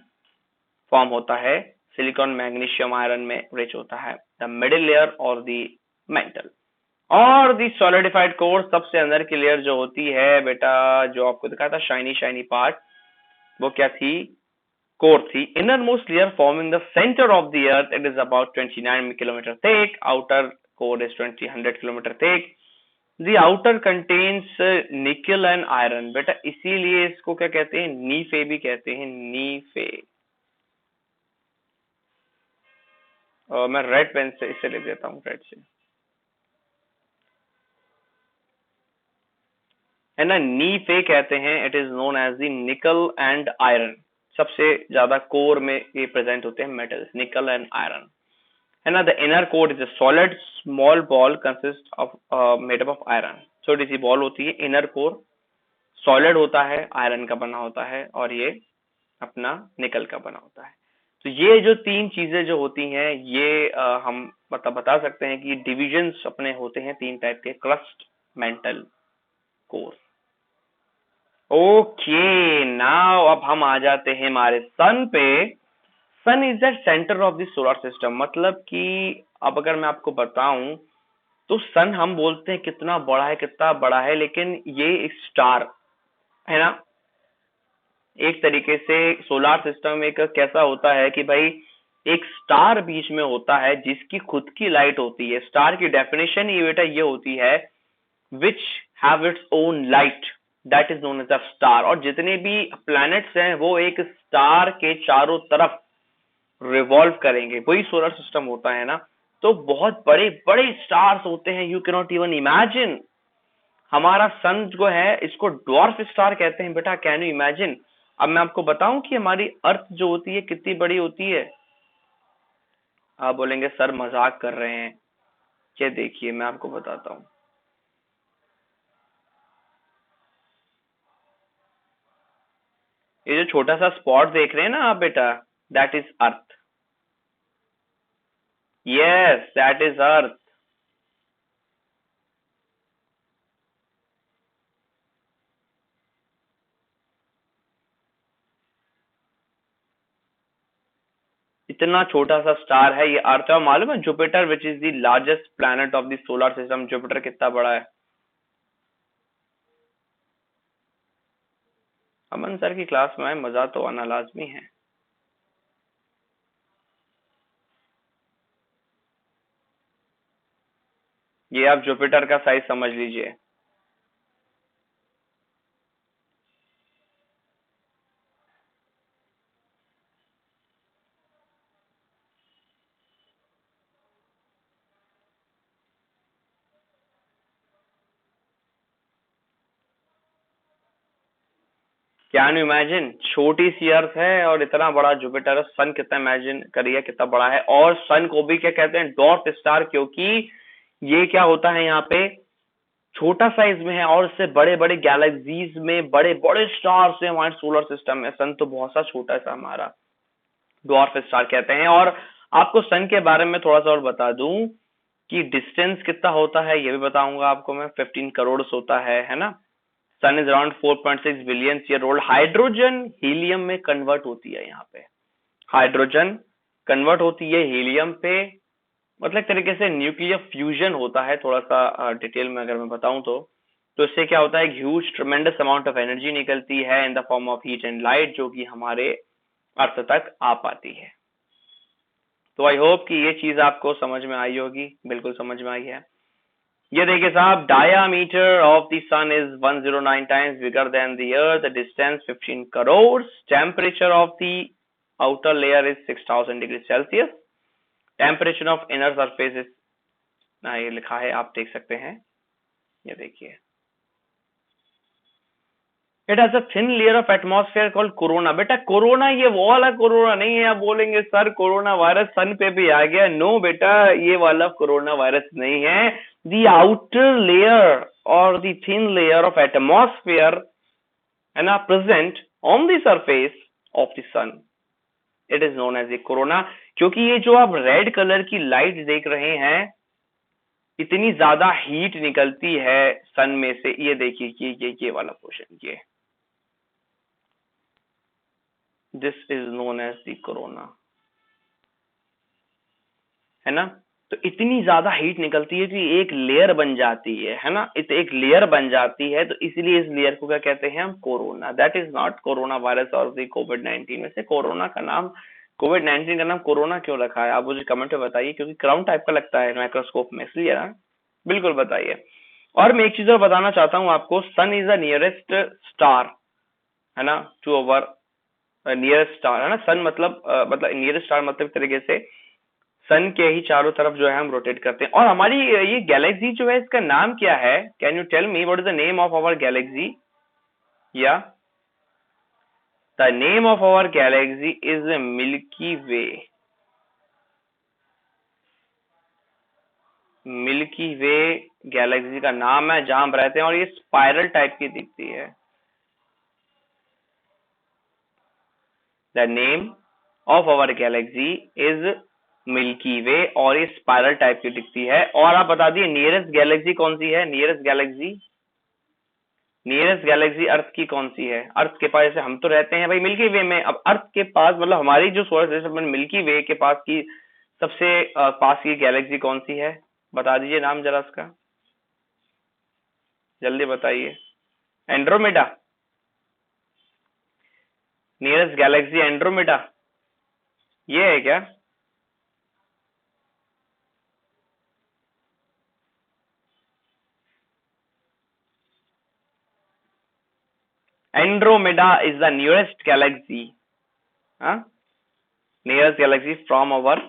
फॉर्म होता है, silicon magnesium iron में रिच होता है, द मिडिल लेयर और द मेंटल। और दी सॉलिडिफाइड कोर, सबसे अंदर की लेयर जो होती है बेटा, जो आपको दिखा था शाइनी शाइनी पार्ट, वो क्या थी? कोर थी। Inner most layer forming the centre of the earth, it is about 29 kilometre thick, outer core is 100 kilometre thick. The outer contains निकल एंड आयरन। बेटा इसीलिए इसको क्या कहते हैं? नीफे भी कहते हैं, नीफे। मैं रेड पेन से इसे लिख देता हूँ, रेड से, है ना, नीफे कहते हैं। It is known as the nickel and iron. सबसे ज्यादा कोर में ये प्रेजेंट होते हैं मेटल्स, निकल एंड आयरन, है ना। The inner core is a solid small ball consist of made up of iron. छोटी सी बॉल होती है। इनर कोर सॉलिड होता है, आयरन का बना होता है, और ये अपना निकल का बना होता है। तो ये जो तीन चीजें जो होती हैं, ये हम मतलब बता सकते हैं कि डिविजन्स अपने होते हैं तीन टाइप के, crust, mantle, core. Okay, now अब हम आ जाते हैं हमारे सन पे। Sun is the centre of the solar system. मतलब कि अब अगर मैं आपको बताऊं तो सन हम बोलते हैं कितना बड़ा है, कितना बड़ा है, लेकिन ये एक स्टार है ना। एक तरीके से सोलर सिस्टम एक कैसा होता है कि भाई एक स्टार बीच में होता है जिसकी खुद की लाइट होती है। स्टार की डेफिनेशन ही बेटा ये होती है, which have its own light, that is known as a star. और जितने भी प्लैनेट्स हैं वो एक स्टार के चारों तरफ रिवॉल्व करेंगे, वही सोलर सिस्टम होता है ना। तो बहुत बड़े बड़े स्टार्स होते हैं, you can not even imagine. हमारा सन जो है इसको ड्वार्फ स्टार कहते हैं बेटा, कैन यू इमेजिन। अब मैं आपको बताऊं कि हमारी अर्थ जो होती है कितनी बड़ी होती है। आप बोलेंगे सर मजाक कर रहे हैं, ये देखिए मैं आपको बताता हूँ। ये जो छोटा सा स्पॉट देख रहे हैं ना आप बेटा, that is Earth. Yes, that is Earth. इतना छोटा सा स्टार है ये अर्थ है। और मालूम है Jupiter which is the largest planet of the solar system, Jupiter कितना बड़ा है? अमन सर की क्लास में मजा तो आना लाजमी है। ये आप जुपिटर का साइज समझ लीजिए। कैन यू इमेजिन, छोटी सी अर्थ है और इतना बड़ा जुपिटर। सन कितना, इमेजिन करिए कितना बड़ा है। और सन को भी क्या कहते हैं? डॉर्फ स्टार, क्योंकि ये क्या होता है यहाँ पे, छोटा साइज में है और इससे बड़े बड़े गैलेक्सीज में बड़े बड़े स्टार्स है हमारे सोलर सिस्टम में। सन तो बहुत सा छोटा सा हमारा, डॉर्फ स्टार कहते हैं। और आपको सन के बारे में थोड़ा सा और बता दूं कि डिस्टेंस कितना होता है, ये भी बताऊंगा आपको मैं। 15 करोड़ होता है ना। Sun is around 4.6 billion year old. Hydrogen helium में कन्वर्ट होती है यहाँ पे, हाइड्रोजन कन्वर्ट होती है हीलियम पे। मतलब एक तरीके से न्यूक्लियर फ्यूजन होता है, थोड़ा सा डिटेल में अगर मैं बताऊं तो इससे क्या होता है, huge tremendous amount of energy निकलती है in the form of heat and light, जो कि हमारे अर्थ तक आ पाती है। तो आई होप कि ये चीज आपको समझ में आई होगी, बिल्कुल समझ में आई है। ये देखिए साहब, diameter of the sun is 109 times bigger than the earth, the distance 15 crore, temperature of the outer layer is 6000 degree Celsius, temperature of inner surface is, ये लिखा है आप देख सकते हैं, ये देखिए, it has a thin layer of atmosphere called corona. बेटा कोरोना ये वो वाला कोरोना नहीं है। आप बोलेंगे सर कोरोना वायरस सन पे भी आ गया। नो बेटा, ये वाला कोरोना वायरस नहीं है। द आउटर लेयर और the thin layer of atmosphere है ना, present on the surface of the sun, it is known as a corona. क्योंकि ये जो आप रेड कलर की लाइट देख रहे हैं, इतनी ज्यादा हीट निकलती है सन में से। ये देखिए ये वाला पोर्शन, ये this is known as the corona, है ना। तो इतनी ज्यादा हीट निकलती है कि एक लेयर बन जाती है ना, एक लेयर बन जाती है, तो इसीलिए इस लेयर को क्या कहते हैं हम, corona. That is not corona virus और दी कोविड-19 में से कोरोना का नाम, कोविड-19 का नाम कोरोना क्यों रखा है, आप मुझे कमेंट में बताइए, क्योंकि क्राउन टाइप का लगता है माइक्रोस्कोप में, इसलिए ना, बिल्कुल बताइए। और मैं एक चीज और बताना चाहता हूँ आपको, सन इज द नियरेस्ट स्टार, है ना, टू अवर नियरेस्ट स्टार, है ना। सन मतलब नियरेस्ट स्टार मतलब एक तरीके से सन के ही चारों तरफ जो है हम रोटेट करते हैं। और हमारी ये गैलेक्सी जो है, इसका नाम क्या है, can you tell me what is the name of our galaxy, या the name of our galaxy is Milky Way. Milky Way galaxy का नाम है जहां हम रहते हैं, और ये स्पाइरल टाइप की दिखती है। The name of our galaxy is Milky Way, और ये स्पाइरल टाइप की दिखती है। और आप बता दिए नियरेस्ट गैलेक्सी कौन सी है, नियरेस्ट गैलेक्सी, नियरेस्ट गैलेक्सी अर्थ की कौन सी है, अर्थ के पास, जैसे हम तो रहते हैं भाई मिल्की वे में, अब अर्थ के पास मतलब हमारी जो सोलर सिस्टम में मिल्की वे के पास की सबसे पास की गैलेक्सी कौन सी है, बता दीजिए नाम जरा उसका, जल्दी बताइए। एंड्रोमेडा, नियरेस्ट गैलेक्सी एंड्रोमेडा, ये है क्या? Andromeda is the nearest galaxy, हाँ, nearest galaxy from our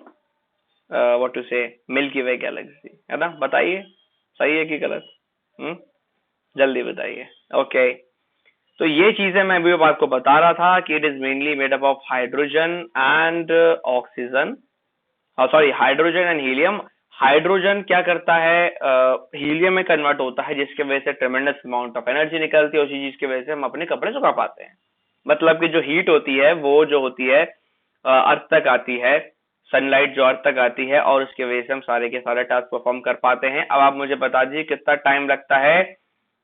what to से मिल्की वे गैलेक्सी, है ना। बताइए सही है कि गलत, जल्दी बताइए। ओके, तो ये चीजें मैं भी आपको बता रहा था कि it is mainly made up of hydrogen and oxygen, sorry hydrogen and helium. Hydrogen क्या करता है, हीलियम में कन्वर्ट होता है, जिसके वजह से ट्रेमेंडस अमाउंट ऑफ एनर्जी निकलती है, उसी चीज की वजह से हम अपने कपड़े सुखा पाते हैं। मतलब कि जो हीट होती है वो जो होती है अर्थ तक आती है, सनलाइट जो अर्थ तक आती है, और उसकी वजह से हम सारे के सारे टास्क परफॉर्म कर पाते हैं। अब आप मुझे बता दीजिए कितना टाइम लगता है।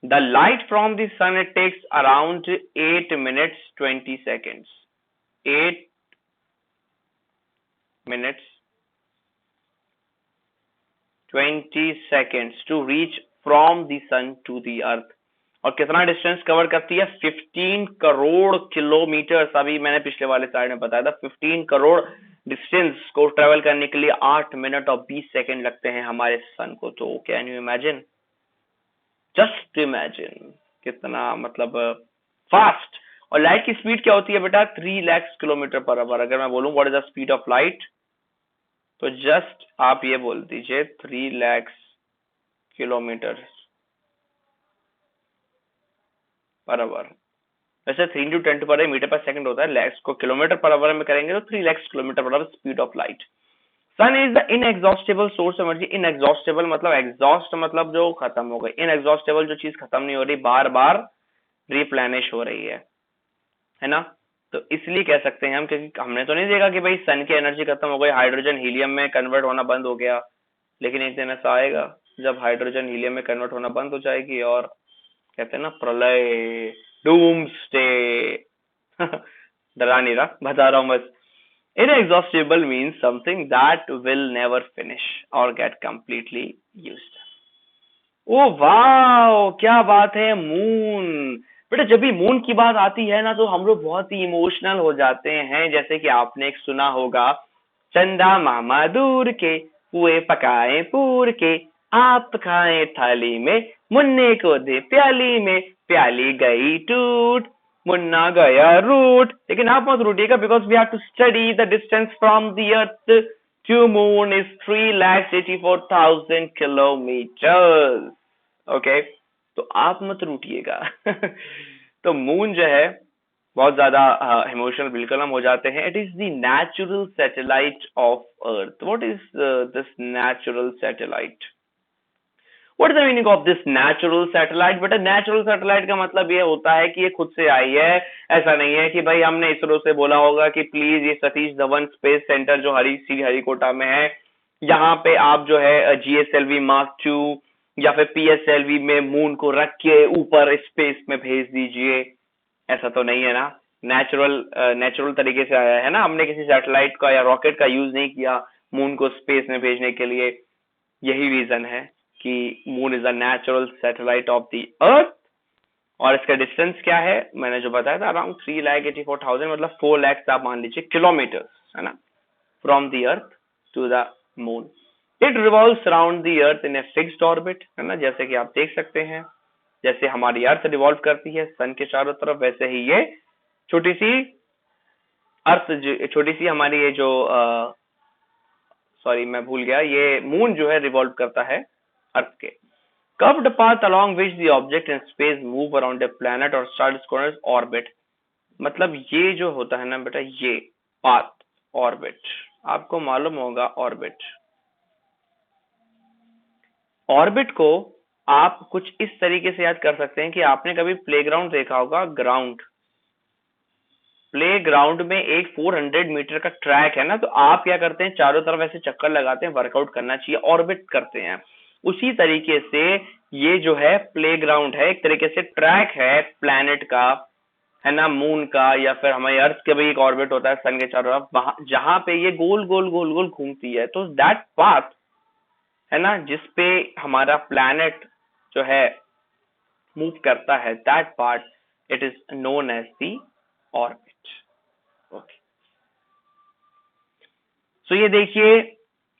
The light from the sun it takes around 8 minutes 20 seconds, 8 minutes 20 seconds to reach from the sun to the earth। और कितना डिस्टेंस कवर करती है, 15 करोड़ किलोमीटर। अभी मैंने पिछले वाले स्लाइड में बताया था 15 करोड़ डिस्टेंस को ट्रेवल करने के लिए 8 मिनट और 20 सेकंड लगते हैं हमारे सन को। तो can you imagine, just imagine कितना मतलब फास्ट। और लाइट की स्पीड क्या होती है बेटा, 3 लाख किलोमीटर पर आवर। अगर मैं बोलूं what is the speed of light, तो जस्ट आप ये बोल दीजिए 3 लाख किलोमीटर पर आवर। वैसे 3 into 10 पर मीटर पर सेकंड होता है, लैक्स को किलोमीटर पर आवर में करेंगे तो 3 lakh kilometre per hour speed of light. Sun is the inexhaustible source of energy. Inexhaustible मतलब एग्जॉस्ट मतलब जो खत्म हो गई, इनएग्जॉस्टेबल जो चीज खत्म नहीं हो रही, बार बार रिप्लेनिश हो रही है ना। तो इसलिए कह सकते हैं हम, क्योंकि हमने तो नहीं देखा कि भाई सन की एनर्जी खत्म हो गई, हाइड्रोजन हीलियम में कन्वर्ट होना बंद हो गया, लेकिन एक दिन ऐसा आएगा जब हाइड्रोजन हीलियम में कन्वर्ट होना बंद हो जाएगी, और कहते हैं ना प्रलय, डूम्सडे। डरा नहीं रहा, बता रहा हूं बस। Inexhaustible means something that will never finish और गेट कंप्लीटली यूज्ड। ओ वाह, क्या बात है, मून। बेटा जब भी मून की बात आती है ना, तो हम लोग बहुत ही इमोशनल हो जाते हैं। जैसे कि आपने एक सुना होगा, चंदा मामा दूर के, पुए पकाए पूर के, आप खाए थाली में, मुन्ने को दे प्याली में, प्याली गई टूट, मुन्ना गया रूट। लेकिन आप मत रूटिएगा, because we have to study the distance from the earth to moon is 3,84,000 kilometre. Okay, तो आप मत रूठिएगा। तो मून जो है बहुत ज्यादा इमोशनल बिल्कुल हम हो जाते हैं। It is the natural satellite of earth. What is this natural satellite, what is the meaning of this natural satellite? बेटा नेचुरल सैटेलाइट का मतलब ये होता है कि ये खुद से आई है। ऐसा नहीं है कि भाई हमने इसरो से बोला होगा कि प्लीज ये सतीश धवन स्पेस सेंटर जो हरिकोटा में है, यहाँ पे आप जो है GSLV Mark 2 या फिर PSLV में मून को रख के ऊपर स्पेस में भेज दीजिए। ऐसा तो नहीं है ना। नेचुरल तरीके से आया है ना, हमने किसी सैटेलाइट का या रॉकेट का यूज नहीं किया मून को स्पेस में भेजने के लिए। यही रीजन है कि moon is a natural satellite of the अर्थ। और इसका डिस्टेंस क्या है, मैंने जो बताया था अराउंड 3,84,000, मतलब 4 लाख आप मान लीजिए किलोमीटर, है ना, from the earth to the moon. It revolves around the earth in a fixed orbit, है ना, जैसे कि आप देख सकते हैं जैसे हमारी अर्थ रिवॉल्व करती है सन के चारों तरफ, वैसे ही ये छोटी सी छोटी सी हमारी ये जो सॉरी मैं भूल गया, ये मून जो है रिवॉल्व करता है अर्थ के। Curved path along which the object in space move around a planet और star is called as orbit. मतलब ये जो होता है ना बेटा, ये पाथ, ऑर्बिट, आपको मालूम होगा ऑर्बिट। ऑर्बिट को आप कुछ इस तरीके से याद कर सकते हैं कि आपने कभी प्लेग्राउंड देखा होगा, ग्राउंड, प्लेग्राउंड में एक 400 मीटर का ट्रैक है ना, तो आप क्या करते हैं, चारों तरफ ऐसे चक्कर लगाते हैं, वर्कआउट करना चाहिए, ऑर्बिट करते हैं। उसी तरीके से ये जो है प्लेग्राउंड है, एक तरीके से ट्रैक है प्लैनेट का, है ना, मून का, या फिर हमारी अर्थ के भी एक ऑर्बिट होता है सन के चारों तरफ, जहां पे ये गोल गोल गोल गोल घूमती है। तो दैट पाथ, है ना, जिसपे हमारा प्लैनेट जो है मूव करता है, that part it is known as the orbit. Okay, so ये देखिए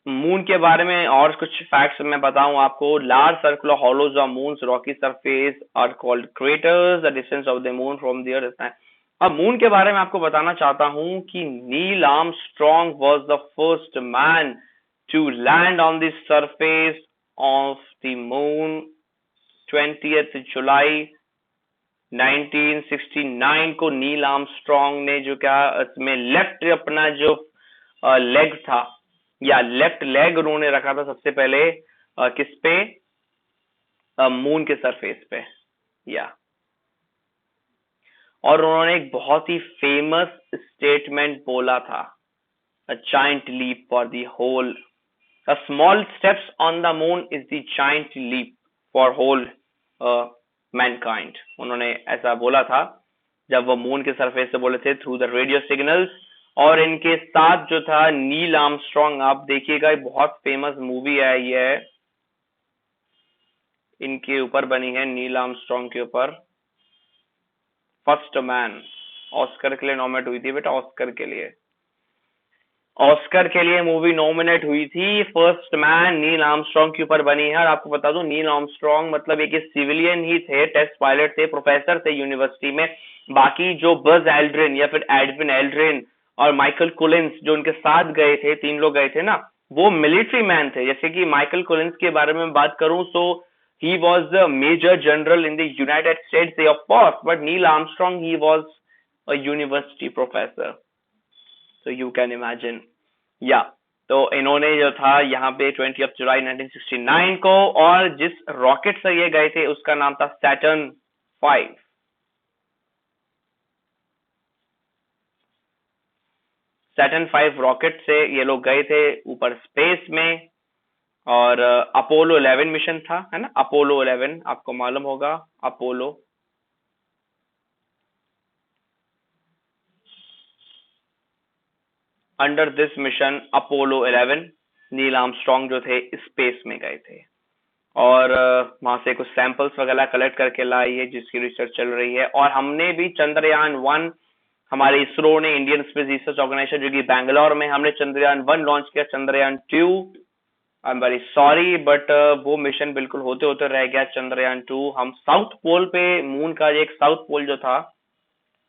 मून के बारे में और कुछ फैक्ट्स मैं बताऊं आपको। Large circular hollows of moons rocky surface are called craters, the distance of the moon from the Earth. अब मून के बारे में आपको बताना चाहता हूं कि Neil Armstrong was the first man to land on the surface of the moon 20th जुलाई 1969 को नील आर्मस्ट्रॉन्ग ने जो क्या इसमें लेफ्ट अपना जो लेग था या लेफ्ट लेग उन्होंने रखा था सबसे पहले किस पे, मून के सरफेस पे, या और उन्होंने एक बहुत ही फेमस स्टेटमेंट बोला था, a giant leap for the whole, a small steps on the moon is the giant leap for whole mankind. उन्होंने ऐसा बोला था जब वो मून के सरफेस से बोले थे थ्रू द रेडियो सिग्नल्स। और इनके साथ जो था नील आर्मस्ट्रॉन्ग, आप देखिएगा बहुत फेमस मूवी है ये, इनके ऊपर बनी है, नील आर्मस्ट्रॉन्ग के ऊपर, फर्स्ट मैन, ऑस्कर के लिए नॉमिनेट हुई थी बेटा, ऑस्कर के लिए, ऑस्कर के लिए मूवी नॉमिनेट हुई थी, फर्स्ट मैन नील आर्मस्ट्रॉन्ग के ऊपर बनी है। और आपको बता दूं नील आर्मस्ट्रॉन्ग मतलब एक सिविलियन ही थे, टेस्ट पायलट थे, प्रोफेसर थे यूनिवर्सिटी में। बाकी जो बज एल्ड्रिन या फिर एडविन एल्ड्रिन और माइकल कोलिंस जो उनके साथ गए थे, 3 लोग गए थे ना, वो मिलिट्री मैन थे। जैसे कि माइकल कोलिंस के बारे में बात करूं तो he was the major general in the United States Air Force, but Neil Armstrong he was a university professor, so you can imagine, yeah। तो इन्होंने जो था यहाँ पे 20 जुलाई 1969 को, और जिस रॉकेट से ये गए थे उसका नाम था सैटर्न 5। सैटर्न 5 रॉकेट से ये लोग गए थे ऊपर स्पेस में, और अपोलो 11 मिशन था, है ना, अपोलो 11 आपको मालूम होगा, Apollo. Under this mission Apollo 11 Neil Armstrong जो थे स्पेस में गए थे, और वहां से कुछ सैंपल्स वगैरह कलेक्ट करके लाई है जिसकी रिसर्च चल रही है। और हमने भी चंद्रयान 1, हमारे इसरो ने, इंडियन स्पेस रिसर्च ऑर्गेनाइजेशन जो कि बैंगलोर में, हमने चंद्रयान 1 लॉन्च किया, Chandrayaan 2 I am very sorry but वो मिशन बिल्कुल होते होते रह गया, चंद्रयान 2। हम साउथ पोल पे, मून का एक साउथ पोल जो था,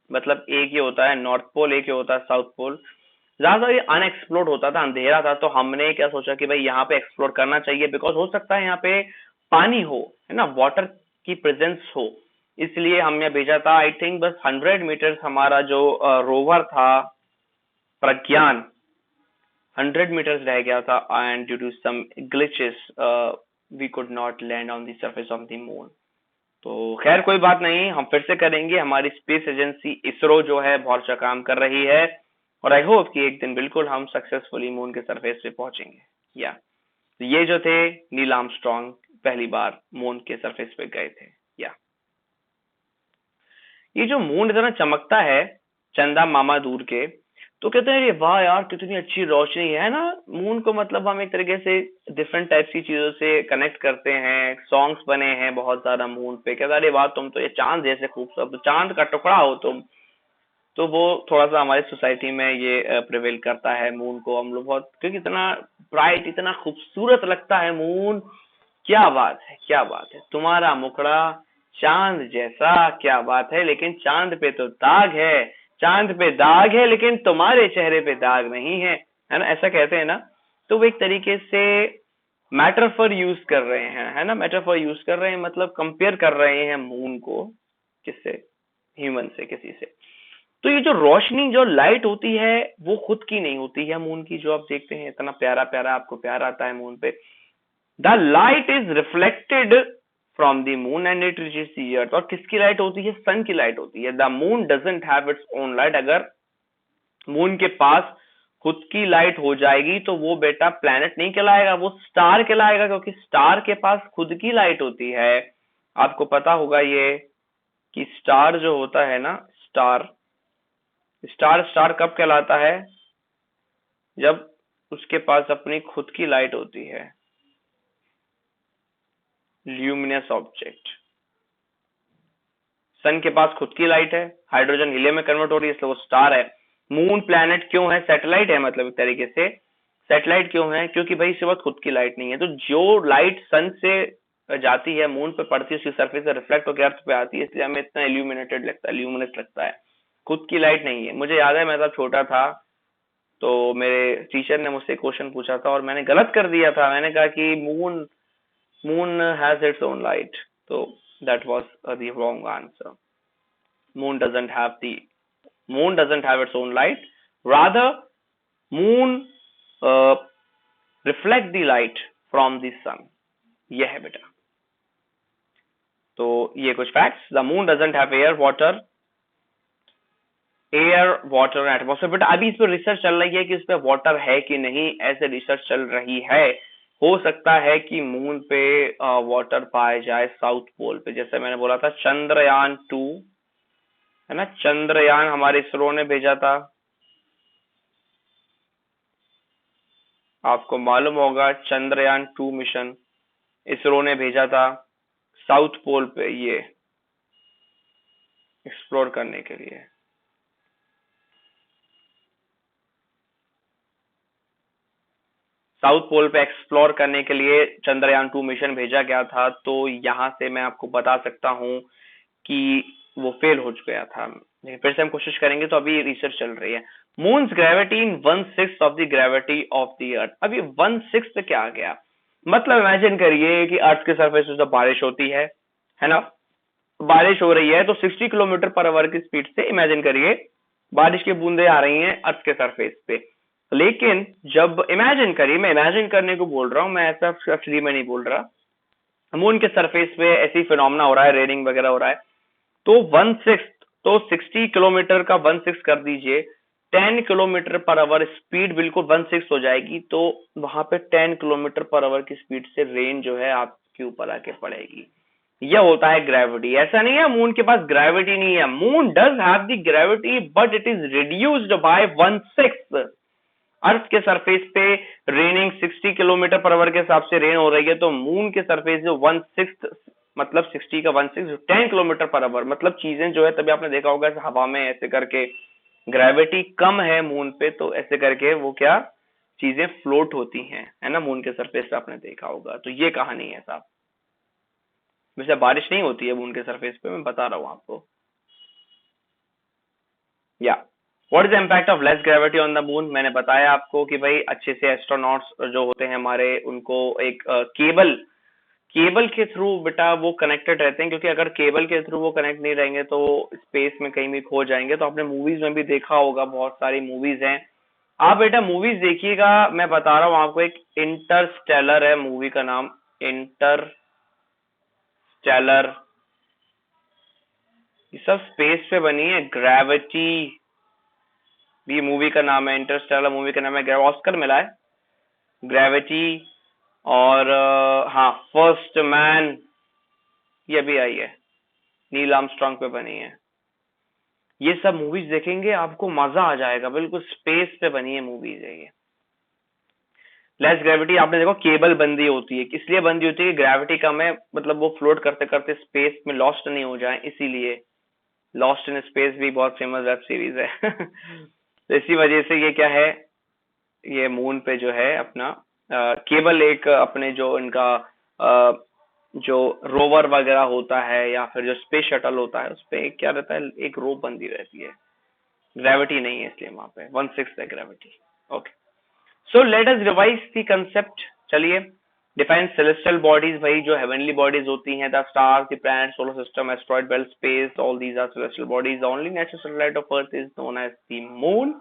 मतलब एक ही होता है नॉर्थ पोल, एक ही होता है साउथ पोल, ज्यादा ये अनएक्सप्लोर्ड होता था, अंधेरा था, तो हमने क्या सोचा कि भाई यहाँ पे एक्सप्लोर करना चाहिए, बिकॉज हो सकता है यहाँ पे पानी हो, है ना, वाटर की प्रेजेंस हो, इसलिए हमने भेजा था। आई थिंक बस 100 मीटर हमारा जो रोवर था प्रज्ञान, 100 meters रह गया था, and due to some glitches we could not land on the surface of the moon। तो खैर कोई बात नहीं, हम फिर से करेंगे। हमारी स्पेस एजेंसी इसरो जो है बहुत अच्छा काम कर रही है, और आई होप कि एक दिन बिल्कुल हम सक्सेसफुली मून के सरफेस पे पहुंचेंगे, या तो ये जो थे नील आर्मस्ट्रॉन्ग पहली बार मून के सरफेस पे गए थे, या ये जो मून इतना चमकता है, चंदा मामा दूर के। तो कहते हैं, अरे वाह यार कितनी अच्छी रोशनी है ना मून को, मतलब हम एक तरीके से डिफरेंट टाइप्स की चीजों से कनेक्ट करते हैं, सॉन्ग्स बने हैं बहुत सारा मून पे। कहता है, अरे वाह तुम तो ये चांद जैसे खूबसूरत, तो चांद का टुकड़ा हो तुम। तो वो थोड़ा सा हमारी सोसाइटी में ये प्रिवेल करता है मून को, हम लोग बहुत, क्योंकि इतना ब्राइट इतना खूबसूरत लगता है मून। क्या बात है, क्या बात है, तुम्हारा मुखड़ा चांद जैसा, क्या बात है, लेकिन चांद पे तो दाग है, चांद पे दाग है लेकिन तुम्हारे चेहरे पे दाग नहीं है ना, ऐसा कहते हैं ना। तो वो एक तरीके से मेटाफर यूज कर रहे हैं, है ना, मेटाफर यूज कर रहे हैं, मतलब कंपेयर कर रहे हैं मून को किससे, ह्यूमन से, किसी से। तो ये जो रोशनी, जो लाइट होती है, वो खुद की नहीं होती है मून की, जो आप देखते हैं इतना प्यारा प्यारा आपको प्यार आता है मून पे। The light is reflected from the moon and it reaches the earth. और किसकी लाइट होती है, सन की लाइट होती है। The moon doesn't have its own light. अगर मून के पास खुद की लाइट हो जाएगी तो वो बेटा प्लैनेट नहीं कहलाएगा, वो स्टार कहलाएगा, क्योंकि स्टार के पास खुद की लाइट होती है। आपको पता होगा ये कि स्टार जो होता है ना, स्टार स्टार स्टार कब कहलाता है, जब उसके पास अपनी खुद की लाइट होती है, ल्यूमिनस ऑब्जेक्ट। सन के पास खुद की लाइट है, हाइड्रोजन हीलियम में कन्वर्ट हो रही है, इसलिए वो स्टार है। मून प्लैनेट क्यों है, सैटेलाइट है, मतलब एक तरीके से सैटेलाइट क्यों है, क्योंकि भाई इसके पास खुद की लाइट नहीं है। तो जो लाइट सन से जाती है मून पे पड़ती है, उसकी सरफेस से रिफ्लेक्ट होकर अर्थ पे आती है, इसलिए हमें इतना इल्यूमिनेटेड लगता है, ल्यूमिनस लगता है। खुद की लाइट नहीं है। मुझे याद है मैं जब छोटा था तो मेरे टीचर ने मुझसे क्वेश्चन पूछा था और मैंने गलत कर दिया था, मैंने कहा कि moon moon has its own light. तो that was the wrong answer. moon doesn't have the moon doesn't have its own light, rather moon uh, reflect the light from the sun। यह है बेटा। तो ये कुछ facts, the moon doesn't have air water atmosphere. बेटा अभी इस पर रिसर्च चल रही है कि इस पे वाटर है कि नहीं, ऐसे रिसर्च चल रही है। हो सकता है कि मून पे वाटर पाए जाए साउथ पोल पे, जैसे मैंने बोला था चंद्रयान 2, है ना, चंद्रयान हमारे इसरो ने भेजा था, आपको मालूम होगा चंद्रयान 2 मिशन इसरो ने भेजा था साउथ पोल पे ये एक्सप्लोर करने के लिए। साउथ पोल पे एक्सप्लोर करने के लिए चंद्रयान 2 मिशन भेजा गया था। तो यहाँ से मैं आपको बता सकता हूँ कि वो फेल हो गया था, लेकिन फिर से हम कोशिश करेंगे। तो अभी रिसर्च चल रही है। Moons gravity in 1/6 of the gravity of the अर्थ। अभी 1/6 पे क्या आ गया, मतलब इमेजिन करिए कि अर्थ के सरफेस पे जब बारिश होती है ना, बारिश हो रही है तो 60 किलोमीटर पर आवर की स्पीड से इमेजिन करिए बारिश की बूंदे आ रही हैं अर्थ के सरफेस पे। लेकिन जब इमेजिन करिए, मैं इमेजिन करने को बोल रहा हूँ, मैं ऐसा एक्चुअली में नहीं बोल रहा। मून के सरफेस पे ऐसी फिनोमेना हो रहा है, रेनिंग वगैरह हो रहा है। तो 1/6, तो 60 किलोमीटर का 1/6 कर दीजिए, 10 किलोमीटर पर आवर स्पीड बिल्कुल 1/6 हो जाएगी। तो वहां पे 10 किलोमीटर पर आवर की स्पीड से रेन जो है आपके ऊपर आके पड़ेगी। यह होता है ग्रेविटी। ऐसा नहीं है मून के पास ग्रेविटी नहीं है, moon does have the gravity but it is reduced by 1/6। अर्थ के सरफेस पे रेनिंग 60 किलोमीटर पर आवर के हिसाब से रेन हो रही है, तो मून के सरफेस जो 1/6, मतलब 60 का 1/6 10 किलोमीटर पर आवर, मतलब चीजें जो है, तभी आपने देखा होगा हवा में ऐसे करके ग्रेविटी कम है मून पे, तो ऐसे करके वो क्या चीजें फ्लोट होती हैं, है ना, मून के सरफेस पे आपने देखा होगा। तो ये कहानी है साहब। वैसे बारिश नहीं होती है मून के सरफेस पे, मैं बता रहा हूँ आपको। या what is the impact of less gravity on the moon. मैंने बताया आपको कि भाई अच्छे से एस्ट्रोनॉट्स जो होते हैं हमारे, उनको एक केबल केबल के थ्रू बेटा वो कनेक्टेड रहते हैं, क्योंकि अगर केबल के थ्रू वो कनेक्ट नहीं रहेंगे तो स्पेस में कहीं भी खो जाएंगे। तो आपने मूवीज में भी देखा होगा, बहुत सारी मूवीज हैं, आप बेटा मूवीज देखिएगा। मैं बता रहा हूँ आपको, एक इंटरस्टेलर है मूवी का नाम, इंटरस्टेलर। ये सब स्पेस पे बनी है। ग्रेविटी भी मूवी का नाम है, इंटरस्टेलर मूवी का नाम है, ऑस्कर मिला है ग्रेविटी। और हाँ, फर्स्ट मैन ये भी आई है, नील आर्मस्ट्रांग पे बनी है। ये सब मूवीज देखेंगे, आपको मजा आ जाएगा। बिल्कुल स्पेस पे बनी है मूवीज है ये। लेस ग्रेविटी, आपने देखो केबल बंदी होती है, किस लिए बंदी होती है? ग्रेविटी कम है, मतलब वो फ्लोट करते करते स्पेस में लॉस्ट नहीं हो जाए, इसीलिए। लॉस्ट इन स्पेस भी बहुत फेमस वेब सीरीज है। तो इसी वजह से ये क्या है, ये मून पे जो है अपना केवल एक अपने जो इनका अ, जो रोवर वगैरह होता है या फिर जो स्पेस शटल होता है, उस पे क्या रहता है, एक रोप बंदी रहती है। ग्रेविटी नहीं है इसलिए वहां पे 1/6 है gravity. Okay, so let us revise the concept. चलिए, डिफाइन सेलेस्टियल बॉडीज, भाई जो हेवनली बॉडीज होती हैं, the stars, the planet, solar system, asteroid belt, space, all these are celestial bodies. The only natural satellite of earth is known as the moon.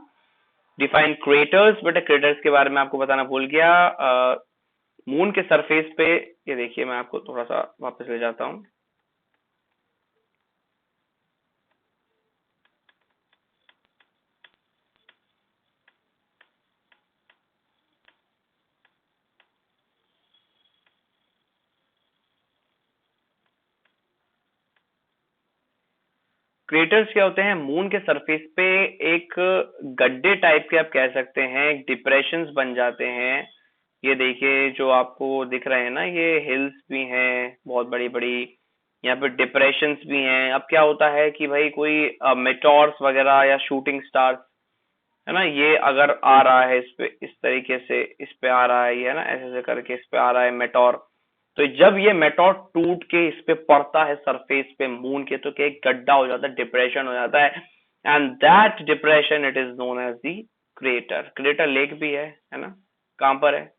Define craters, बेटा craters के बारे में आपको बताना भूल गया। मून के सरफेस पे, ये देखिए मैं आपको थोड़ा सा वापस ले जाता हूँ। क्रेटर्स क्या होते हैं? मून के सरफेस पे एक गड्ढे टाइप के आप कह सकते हैं, डिप्रेशंस बन जाते हैं। ये देखिए जो आपको दिख रहे हैं ना, ये हिल्स भी हैं बहुत बड़ी बड़ी, यहाँ पे डिप्रेशंस भी हैं। अब क्या होता है कि भाई कोई मेटॉर्स वगैरह या शूटिंग स्टार्स है ना, ये अगर आ रहा है इस पे, इस तरीके से इस पे आ रहा है, ये है ना, ऐसे ऐसे करके इस पे आ रहा है मेटॉर। तो जब ये मेटॉर टूट के इस पे पड़ता है सरफेस पे मून के, तो क्या एक गड्ढा हो जाता है, डिप्रेशन हो जाता है। And that depression it is known as the crater. Crater lake भी है ना? कहाँ पर है?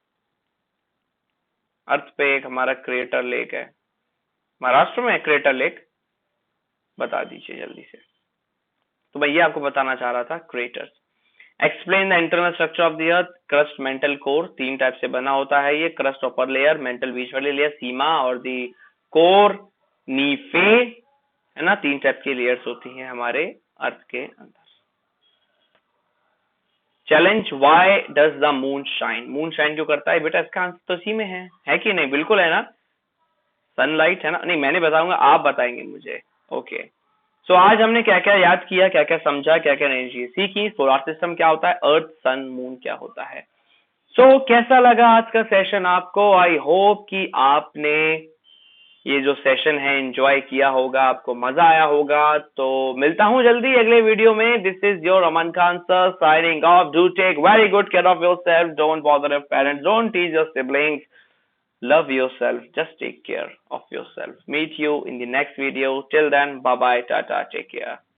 अर्थ पे एक हमारा क्रेटर लेक है, महाराष्ट्र में है क्रेटर लेक। बता दीजिए जल्दी से। तो मैं ये आपको बताना चाह रहा था, craters. Explain the internal structure of the earth. Crust, mantle, core, तीन टाइप से बना होता है ये। क्रस्ट अपर लेयर, मेंटल बीच वाली लेयर, सीमा, और दी कोर नीफे, है ना। तीन टाइप की लेयर्स होती हैं हमारे अर्थ के अंदर। Challenge, why does the moon shine? Moon shine क्यों करता है बेटा? इसका आंसर तो इसी में है कि नहीं? बिल्कुल है ना, सनलाइट है ना। नहीं मैंने बताऊंगा, आप बताएंगे मुझे। ओके, सो आज हमने क्या क्या याद किया, क्या क्या समझा, क्या क्या नहीं चीज सीखी। सोलर सिस्टम क्या होता है, अर्थ सन मून क्या होता है। कैसा लगा आज का सेशन आपको? आई होप कि आपने ये जो सेशन है एंजॉय किया होगा, आपको मजा आया होगा। तो मिलता हूं जल्दी अगले वीडियो में। This is your Aman Khan sir signing off. Do take very good care of yourself, don't bother your parents, don't tease your siblings, love yourself, just take care of yourself. Meet you in the next video. Till then, bye bye, tata, take care.